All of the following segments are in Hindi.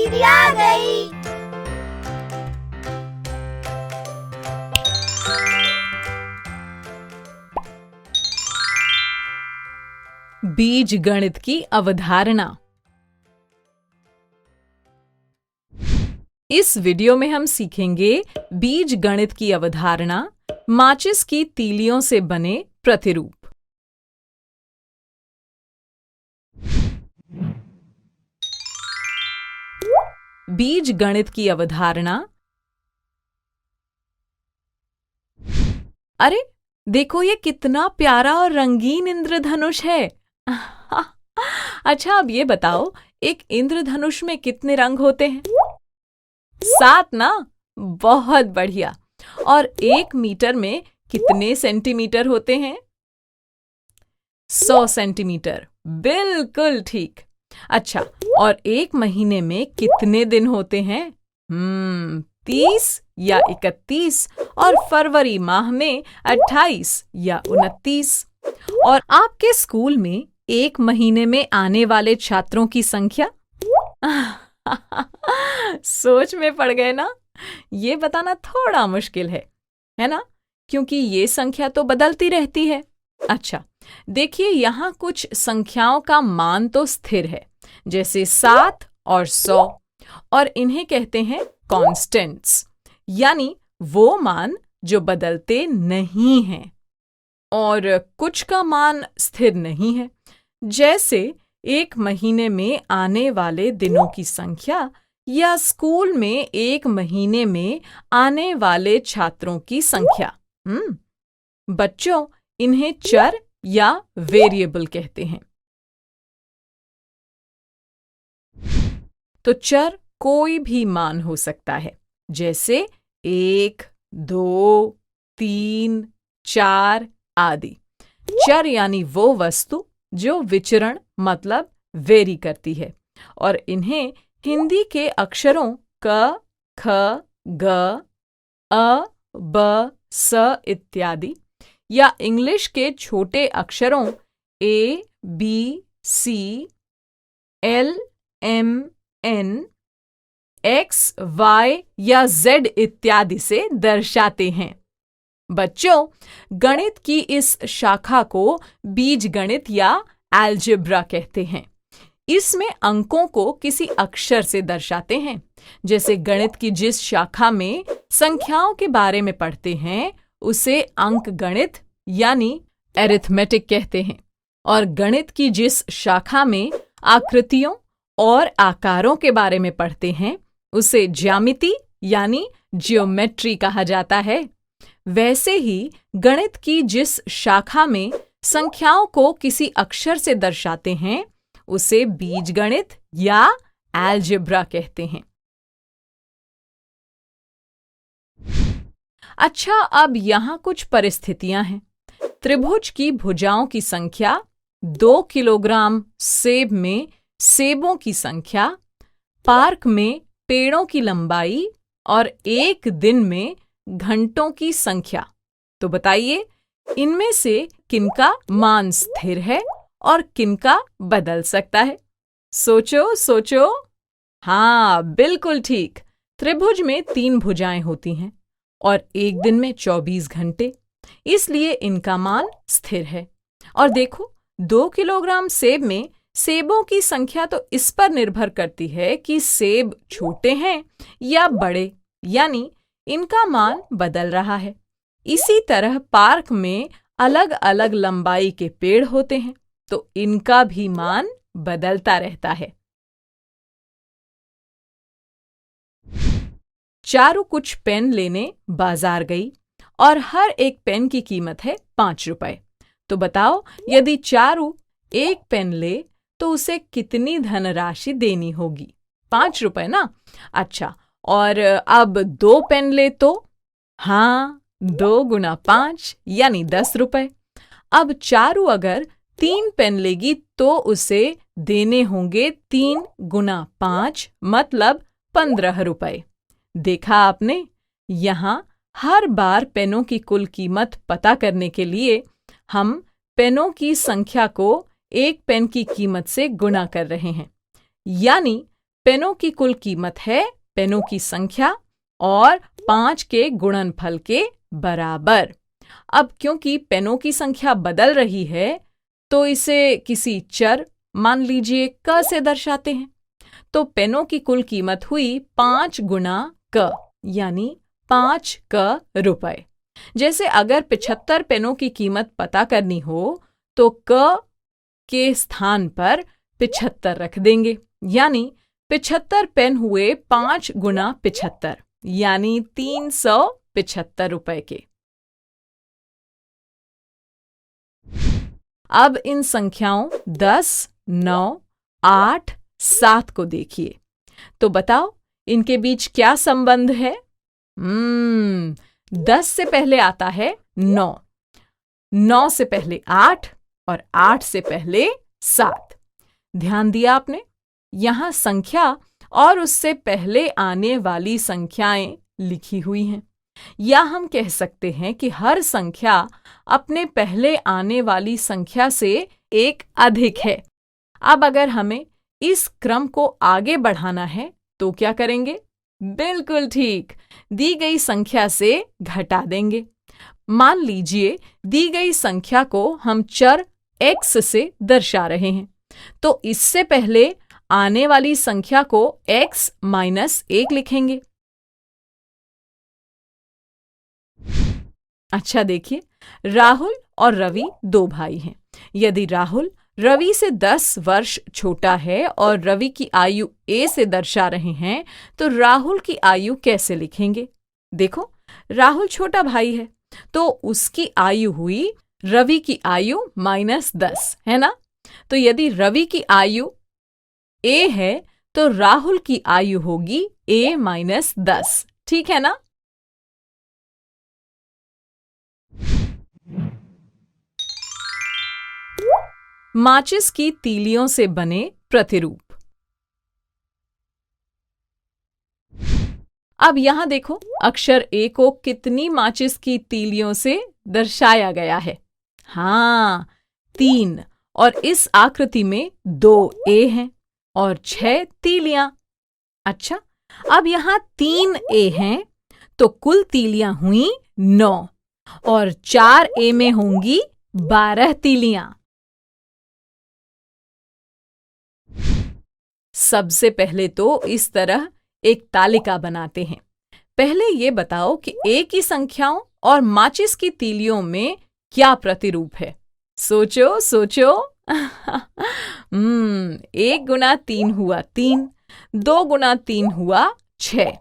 दीदी आ गई। बीज गणित की अवधारणा। इस वीडियो में हम सीखेंगे बीज गणित की अवधारणा, माचिस की तीलियों से बने प्रतिरूप। बीज गणित की अवधारणा। अरे देखो, ये कितना प्यारा और रंगीन इंद्रधनुष है। अच्छा, अब ये बताओ, एक इंद्रधनुष में कितने रंग होते हैं? 7 ना? बहुत बढ़िया। और 1 मीटर में कितने सेंटीमीटर होते हैं? 100 सेंटीमीटर। बिल्कुल ठीक। अच्छा, और 1 महीने में कितने दिन होते हैं? 30 या 31। और फरवरी माह में 28 या 29। और आपके स्कूल में 1 महीने में आने वाले छात्रों की संख्या? सोच में पड़ गए ना? ये बताना थोड़ा मुश्किल है ना? क्योंकि ये संख्या तो बदलती रहती है। अच्छा, देखिए, यहाँ कुछ संख्याओं का मान तो स्थिर है, जैसे 7 और 100, और इन्हें कहते हैं कॉन्स्टेंट्स, यानी वो मान जो बदलते नहीं हैं। और कुछ का मान स्थिर नहीं है, जैसे 1 महीने में आने वाले दिनों की संख्या या स्कूल में 1 महीने में आने वाले छात्रों की संख्या। बच्चों, इन्हें चर या वेरिएबल कहते हैं। तो चर कोई भी मान हो सकता है, जैसे 1, 2, 3, 4 आदि। चर यानी वो वस्तु जो विचरण मतलब वेरी करती है, और इन्हें हिंदी के अक्षरों क, ख, ग, अ, ब, स इत्यादि, या इंग्लिश के छोटे अक्षरों A, B, C, L, M, N, X, Y या Z इत्यादि से दर्शाते हैं। बच्चों, गणित की इस शाखा को बीज गणित या अलजेब्रा कहते हैं। इसमें अंकों को किसी अक्षर से दर्शाते हैं। जैसे गणित की जिस शाखा में संख्याओं के बारे में पढ़ते हैं, उसे अंक गणित यानी एरिथमेटिक कहते हैं। और गणित की जिस शाखा में आकृतियों और आकारों के बारे में पढ़ते हैं, उसे ज्यामिति यानी जियोमेट्री कहा जाता है। वैसे ही गणित की जिस शाखा में संख्याओं को किसी अक्षर से दर्शाते हैं, उसे बीजगणित या अलजेब्रा कहते हैं। अच्छा, अब यहाँ कुछ परिस्थितियां हैं। त्रिभुज की भुजाओं की संख्या, 2 किलोग्राम सेब में सेबों की संख्या, पार्क में पेड़ों की लंबाई, और 1 दिन में घंटों की संख्या। तो बताइए, इनमें से किनका मान स्थिर है और किनका बदल सकता है? सोचो सोचो। हाँ, बिल्कुल ठीक। त्रिभुज में 3 भुजाएं होती हैं और 1 दिन में 24 घंटे, इसलिए इनका मान स्थिर है। और देखो, 2 किलोग्राम सेब में सेबों की संख्या तो इस पर निर्भर करती है कि सेब छोटे हैं या बड़े, यानी इनका मान बदल रहा है। इसी तरह पार्क में अलग अलग लंबाई के पेड़ होते हैं, तो इनका भी मान बदलता रहता है। चारू कुछ पेन लेने बाजार गई और हर एक पेन की कीमत है 5 रुपए। तो बताओ, यदि चारू 1 पेन ले तो उसे कितनी धनराशि देनी होगी? 5 रुपए ना? अच्छा, और अब 2 पेन ले तो? हाँ, 2 गुना 5 यानी 10 रुपए। अब चारू अगर 3 पेन लेगी तो उसे देने होंगे 3 गुना 5 मतलब 15 रुपए। देखा आपने? यहाँ हर बार पेनों की कुल कीमत पता करने के लिए हम पेनों की संख्या को 1 पेन की कीमत से गुणा कर रहे हैं। यानी पेनों की कुल कीमत है पेनों की संख्या और 5 के गुणनफल के बराबर। अब क्योंकि पेनों की संख्या बदल रही है तो इसे किसी चर मान लीजिए क से दर्शाते हैं। तो पेनों की कुल कीमत हुई 5 गुना क यानी 5 क रुपए। जैसे अगर 75 पेनों की कीमत पता करनी हो तो क के स्थान पर 75 रख देंगे, यानी 75 पेन हुए 5 गुना 75 यानी 375 रुपए के। अब इन संख्याओं 10, 9, 8, 7 को देखिए तो बताओ इनके बीच क्या संबंध है? 10 से पहले आता है 9, 9 से पहले 8 और 8 से पहले 7। ध्यान दिया आपने? यहां संख्या और उससे पहले आने वाली संख्याएं लिखी हुई हैं, या हम कह सकते हैं कि हर संख्या अपने पहले आने वाली संख्या से एक अधिक है। अब अगर हमें इस क्रम को आगे बढ़ाना है तो क्या करेंगे? बिल्कुल ठीक, दी गई संख्या से घटा देंगे। मान लीजिए दी गई संख्या को हम चर x से दर्शा रहे हैं, तो इससे पहले आने वाली संख्या को x माइनस 1 लिखेंगे। अच्छा देखिए, राहुल और रवि 2 भाई हैं। यदि राहुल रवि से 10 वर्ष छोटा है और रवि की आयु a से दर्शा रहे हैं, तो राहुल की आयु कैसे लिखेंगे? देखो, राहुल छोटा भाई है तो उसकी आयु हुई रवि की आयु माइनस 10, है ना? तो यदि रवि की आयु a है तो राहुल की आयु होगी a माइनस 10, ठीक है ना? माचिस की तीलियों से बने प्रतिरूप। अब यहां देखो, अक्षर A को कितनी माचिस की तीलियों से दर्शाया गया है? हाँ, 3। और इस आकृति में 2 A हैं और 6 तीलियां। अच्छा, अब यहां 3 A हैं तो कुल तीलियां हुई 9 और 4 A में होंगी 12 तीलियां। सबसे पहले तो इस तरह एक तालिका बनाते हैं। पहले ये बताओ कि A की संख्याओं और माचिस की तीलियों में क्या प्रतिरूप है? सोचो सोचो। 1 गुना 3 हुआ 3, 2 गुना 3 हुआ 6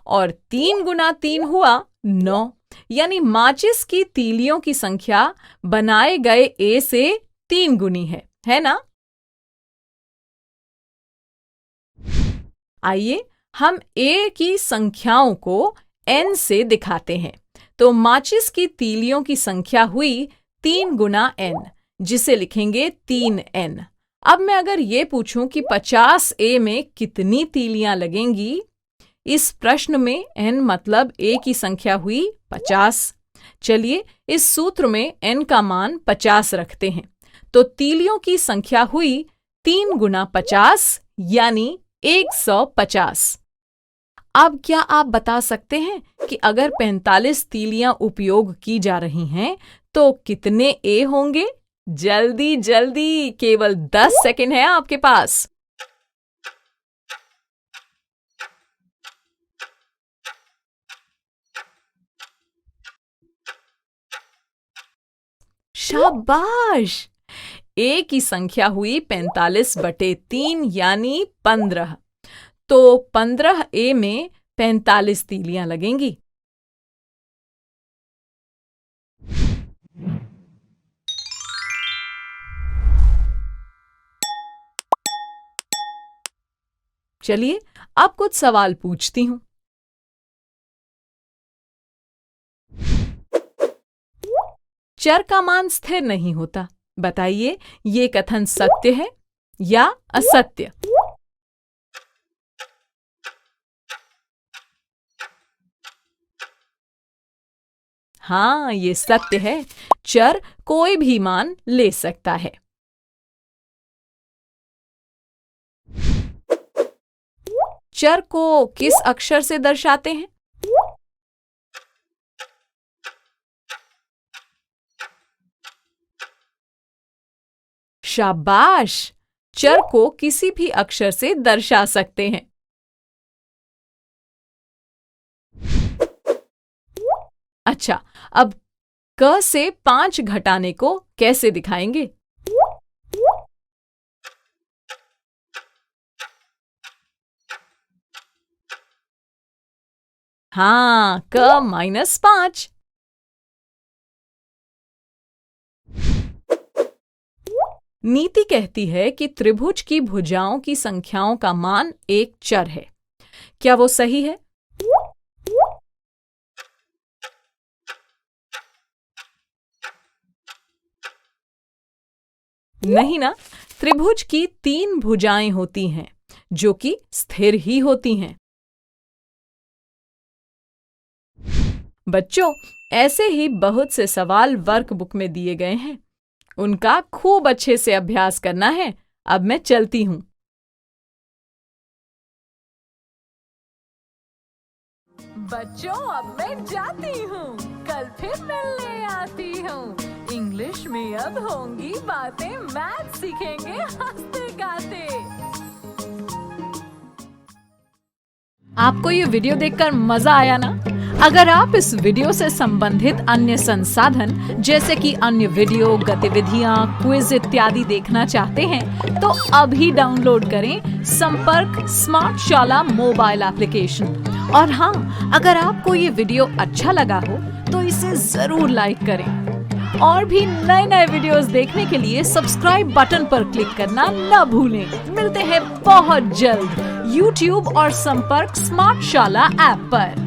और 3 गुना 3 हुआ 9, यानी माचिस की तीलियों की संख्या बनाए गए A से 3 गुनी है ना? आइए हम A की संख्याओं को n से दिखाते हैं। तो माचिस की तीलियों की संख्या हुई 3 गुना n, जिसे लिखेंगे 3n। अब मैं अगर ये पूछूं कि 50 A में कितनी तीलियां लगेंगी, इस प्रश्न में n मतलब A की संख्या हुई 50। चलिए इस सूत्र में n का मान 50 रखते हैं, तो तीलियों की संख्या हुई 3 गुना 50 यानी 150। अब क्या आप बता सकते हैं कि अगर 45 तीलियां उपयोग की जा रही हैं तो कितने A होंगे? जल्दी जल्दी, केवल 10 सेकंड है आपके पास। शाबाश! A की संख्या हुई 45/3 यानी 15। तो 15 A में 45 तीलियां लगेंगी। चलिए अब कुछ सवाल पूछती हूं। चर का मान स्थिर नहीं होता, बताइए ये कथन सत्य है या असत्य? हाँ, ये सत्य है। चर कोई भी मान ले सकता है। चर को किस अक्षर से दर्शाते हैं? शाबाश! चर को किसी भी अक्षर से दर्शा सकते हैं। अच्छा, अब क से 5 घटाने को कैसे दिखाएंगे? हाँ, क -5। नीति कहती है कि त्रिभुज की भुजाओं की संख्याओं का मान एक चर है। क्या वो सही है? नहीं ना, त्रिभुज की 3 भुजाएं होती हैं जो कि स्थिर ही होती हैं। बच्चों, ऐसे ही बहुत से सवाल वर्कबुक में दिए गए हैं। उनका खूब अच्छे से अभ्यास करना है। अब मैं चलती हूँ। बच्चों, अब मैं जाती हूँ। कल फिर मिलने आती हूँ। इंग्लिश में अब होंगी बातें, मैथ सीखेंगे हंसते गाते। आपको ये वीडियो देखकर मजा आया ना? अगर आप इस वीडियो से संबंधित अन्य संसाधन जैसे कि अन्य वीडियो, गतिविधियां, क्विज इत्यादि देखना चाहते हैं तो अभी डाउनलोड करें संपर्क स्मार्ट शाला मोबाइल एप्लीकेशन। और हाँ, अगर आपको ये वीडियो अच्छा लगा हो तो इसे जरूर लाइक करें। और भी नए नए वीडियोस देखने के लिए सब्सक्राइब बटन पर क्लिक करना न भूलें। मिलते हैं बहुत जल्द YouTube और संपर्क स्मार्ट शाला ऐप पर।